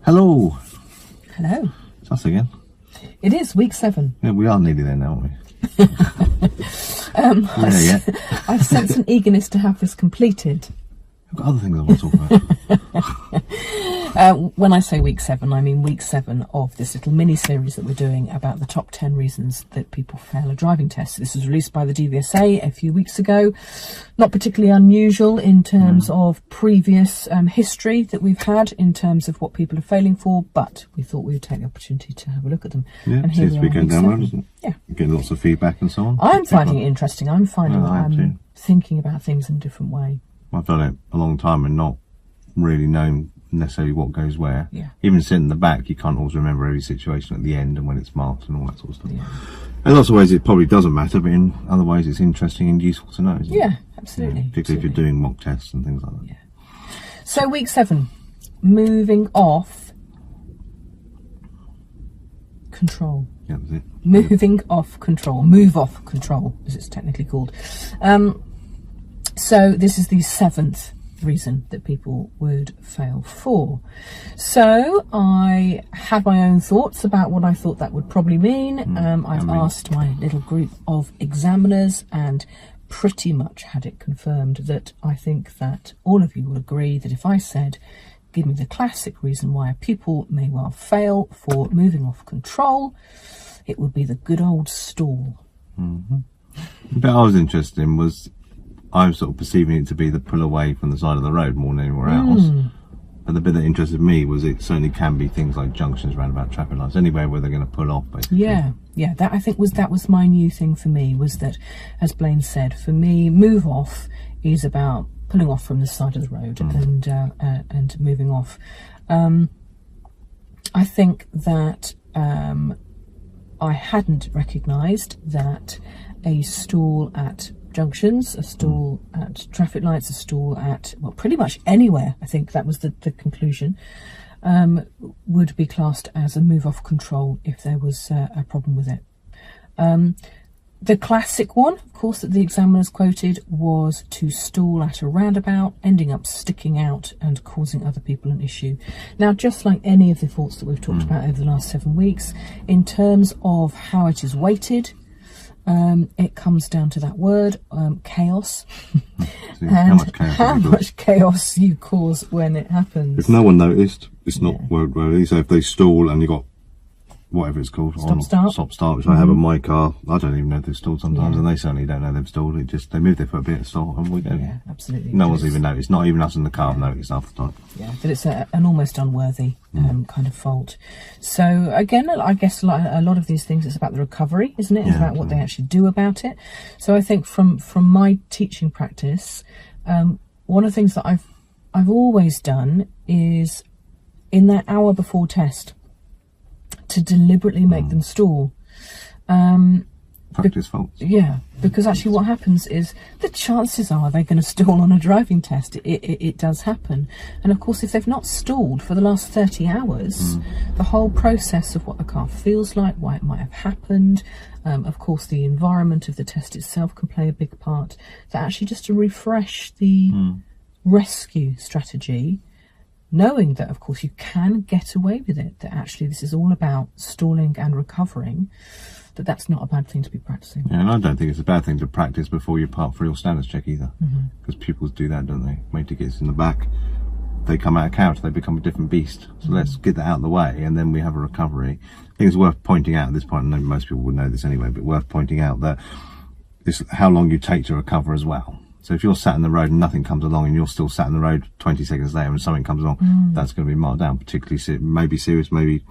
Hello. Hello. It's us again. It is week 7. Yeah, we are nearly there now, aren't we? I sense an eagerness to have this completed. I've got other things I want to talk about. When I say week 7, I mean week 7 of this little mini-series that we're doing about the top 10 reasons that people fail a driving test. This was released by the DVSA a few weeks ago. Not particularly unusual in terms of previous history that we've had in terms of what people are failing for, but we thought we would take the opportunity to have a look at them. Yeah, and it seems to be going down well, doesn't it? Yeah. You're getting lots of feedback and so on. I'm finding it interesting. I'm finding I'm thinking about things in a different way. I've done it a long time and not really known necessarily what goes where. Yeah. Even sitting in the back, you can't always remember every situation at the end and when it's marked and all that sort of stuff. Yeah. In lots of ways it probably doesn't matter, but in other ways it's interesting and useful to know, isn't it? Yeah, absolutely. Particularly if you're doing mock tests and things like that. Yeah. So week 7, moving off control. Yeah, that's it. Moving off control. Move off control, as it's technically called. So this is the 7th reason that people would fail for. So I had my own thoughts about what I thought that would probably mean. I've asked my little group of examiners and pretty much had it confirmed that I think that all of you will agree that if I said, give me the classic reason why a pupil may well fail for moving off control, it would be the good old stall. The bit I was interested in was I was sort of perceiving it to be the pull away from the side of the road more than anywhere else. But the bit that interested me was it certainly can be things like junctions, roundabout, traffic lights, anywhere where they're going to pull off, basically. Yeah. That I think that was my new thing for me, was that, as Blaine said, for me, move off is about pulling off from the side of the road and moving off. I think that I hadn't recognised that a stall at junctions, a stall at traffic lights, a stall at, well, pretty much anywhere, I think that was the conclusion, would be classed as a move off control if there was a problem with it. The classic one, of course, that the examiners quoted was to stall at a roundabout, ending up sticking out and causing other people an issue. Now, just like any of the faults that we've talked about over the last 7 weeks, in terms of how it is weighted, it comes down to that word, chaos, and how much chaos you cause when it happens. If no one noticed, it's not worthy. So if they stall and you got whatever it's called, stop start, which I have in my car, I don't even know if they've stalled sometimes, and they certainly don't know they've stalled. It just, they move there for a bit of stall and we go. Yeah, absolutely. No one's even noticed. Not even us in the car have noticed half the time. Yeah, but it's an almost unworthy kind of fault. So again, I guess like a lot of these things, it's about the recovery, isn't it? It's about what they actually do about it. So I think from my teaching practice, one of the things that I've always done is in that hour before test to deliberately make them stall. Practice faults. Yeah, because actually what happens is the chances are they're going to stall on a driving test. It does happen. And of course, if they've not stalled for the last 30 hours, the whole process of what the car feels like, why it might have happened, of course, the environment of the test itself can play a big part. So actually just to refresh the rescue strategy, knowing that, of course, you can get away with it, that actually this is all about stalling and recovering, that's not a bad thing to be practicing. Yeah, and I don't think it's a bad thing to practice before you part for your standards check either. Because pupils do that, don't they? When it gets in the back, they come out of character, they become a different beast. So let's get that out of the way, and then we have a recovery. I think it's worth pointing out at this point, and most people would know this anyway, but worth pointing out that it's how long you take to recover as well. So if you're sat in the road and nothing comes along and you're still sat in the road 20 seconds later and something comes along, that's going to be marked down, particularly maybe serious, maybe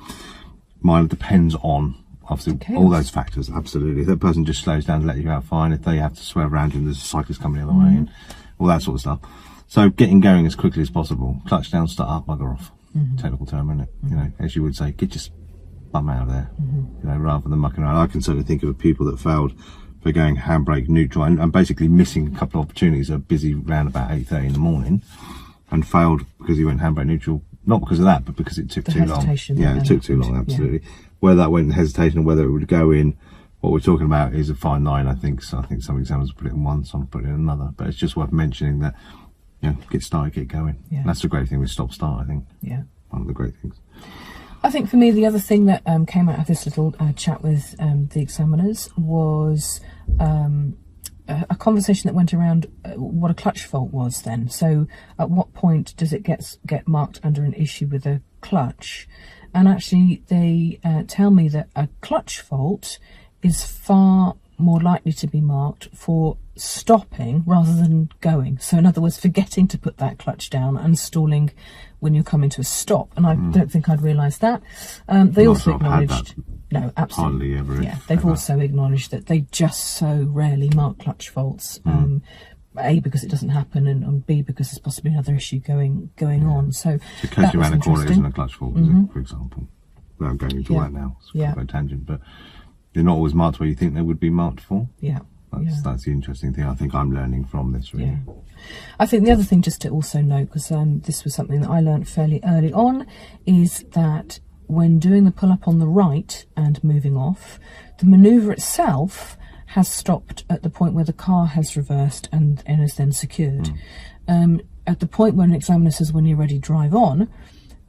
minor, depends on obviously all those factors. Absolutely. If that person just slows down to let you out, fine. If they have to swerve around you and there's a cyclist coming the other way and all that sort of stuff. So getting going as quickly as possible. Clutch down, start up, bugger off. Technical term, isn't it? You know, as you would say, get your bum out of there, you know, rather than mucking around. I can certainly think of a pupil that failed for going handbrake neutral and basically missing a couple of opportunities, a busy round about 8:30 in the morning, and failed because he went handbrake neutral, not because of that, but because it took too long. Yeah, it took too long, absolutely. Yeah. Whether that went in hesitation or whether it would go in, what we're talking about is a fine line, I think. So I think some examiners put it in one, some put it in another, but it's just worth mentioning that, you know, get started, get going. Yeah. That's the great thing with stop start, I think. Yeah. one of the great things. I think for me, the other thing that came out of this little chat with the examiners was a conversation that went around what a clutch fault was then. So at what point does it get marked under an issue with a clutch? And actually they tell me that a clutch fault is far more likely to be marked for stopping rather than going. So in other words, forgetting to put that clutch down and stalling when you're coming to a stop. And I don't think I'd realised that. They also acknowledged... No, absolutely. Hardly ever. Yeah, they've also acknowledged that they just so rarely mark clutch faults. A, because it doesn't happen, and B, because there's possibly another issue going on. So because you ran a corner isn't a clutch fault, is it, for example? Without going into that now, it's a tangent, but they're not always marked where you think they would be marked for. That's the interesting thing I think I'm learning from this, really. I think the other thing just to also note, because this was something that I learned fairly early on, is that when doing the pull-up on the right and moving off, the manoeuvre itself has stopped at the point where the car has reversed and is then secured. At the point when an examiner says, when you're ready, drive on,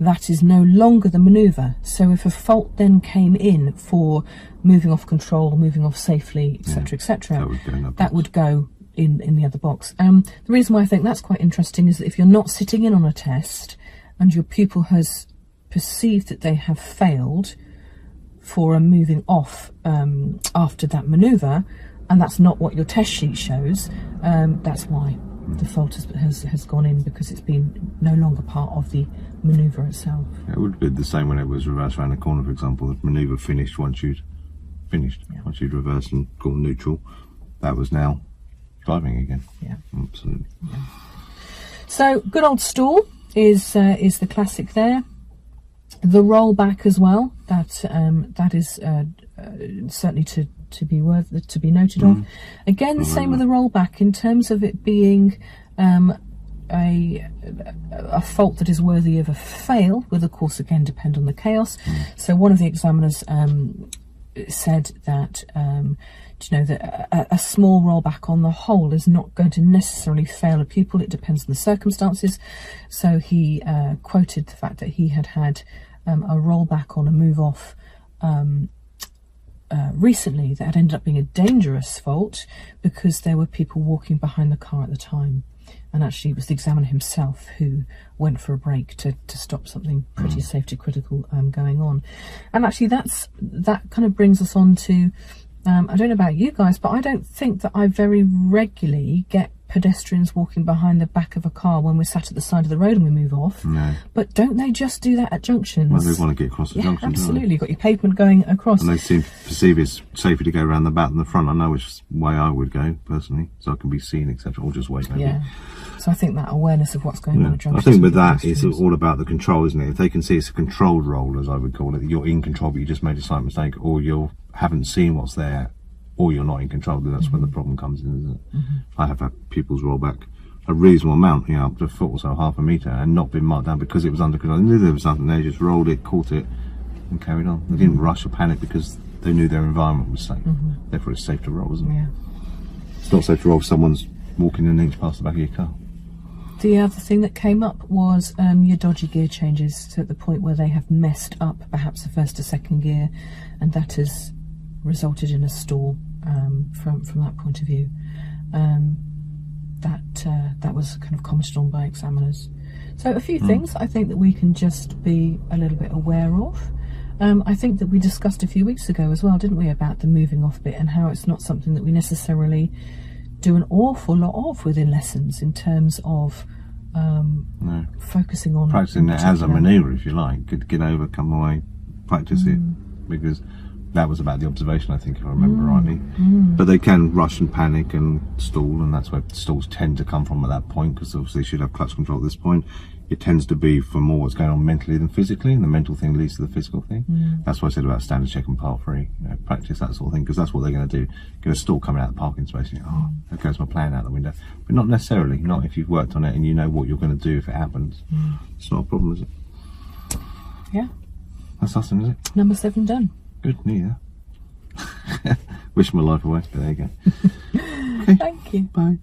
that is no longer the manoeuvre. So if a fault then came in for moving off control, moving off safely, etc., etc., that would go in the other box. The reason why I think that's quite interesting is that if you're not sitting in on a test and your pupil has perceived that they have failed for a moving off after that manoeuvre, and that's not what your test sheet shows, that's why the fault has gone in, because it's been no longer part of the manoeuvre itself. It would be the same when it was reversed around the corner, for example. The manoeuvre finished once you'd reversed and gone neutral. That was now driving again. Yeah, absolutely. Yeah. So good old stall is the classic there. The roll back as well. That is certainly to be noted of. Again, same with the roll back in terms of it being a fault that is worthy of a fail. Will of course again depend on the chaos. So one of the examiners said that that a small rollback on the whole is not going to necessarily fail a pupil. It depends on the circumstances. So he quoted the fact that he had a rollback on a move off recently that had ended up being a dangerous fault because there were people walking behind the car at the time. And actually it was the examiner himself who went for a break to stop something pretty safety critical going on. And actually that kind of brings us on to, I don't know about you guys, but I don't think that I very regularly get pedestrians walking behind the back of a car when we're sat at the side of the road and we move off. No. But don't they just do that at junctions? Well, they want to get across the junction, absolutely. You've got your pavement going across. And they seem to perceive it's safer to go around the back than the front. I know which way I would go, personally, so I can be seen, etc., or just wait, maybe. Yeah. So I think that awareness of what's going on at junctions. I think with that, it's all about the control, isn't it? If they can see it's a controlled roll, as I would call it, that you're in control but you just made a slight mistake, or you haven't seen what's there, or you're not in control, then that's when the problem comes in, isn't it? I have had pupils roll back a reasonable amount, up to a foot or so, half a metre, and not been marked down because it was under control. They knew there was something there, just rolled it, caught it, and carried on. They didn't rush or panic because they knew their environment was safe. Therefore, it's safe to roll, isn't it? Yeah. It's not safe to roll if someone's walking an inch past the back of your car. The other thing that came up was your dodgy gear changes, so at the point where they have messed up perhaps the first or second gear, and that has resulted in a stall from that point of view. That was kind of commented on by examiners. So a few things I think that we can just be a little bit aware of. I think that we discussed a few weeks ago as well, didn't we, about the moving off bit and how it's not something that we necessarily do an awful lot of within lessons in terms of focusing on practicing it as a manoeuvre, if you like. Get over, come away, practice it, because that was about the observation, I think, if I remember rightly. But they can rush and panic and stall, and that's where stalls tend to come from at that point, because obviously you should have clutch control at this point. It tends to be for more what's going on mentally than physically, and the mental thing leads to the physical thing. That's what I said about standard check and part 3. Practice that sort of thing, because that's what they're going to do. Get a stall coming out of the parking space, and there goes my plan out the window. But not necessarily, not if you've worked on it and you know what you're going to do if it happens. It's not a problem, is it? Yeah. That's us, then, is it? Number 7 done. Good, neither. Wish my life away, but there you go. Okay. Thank you. Bye.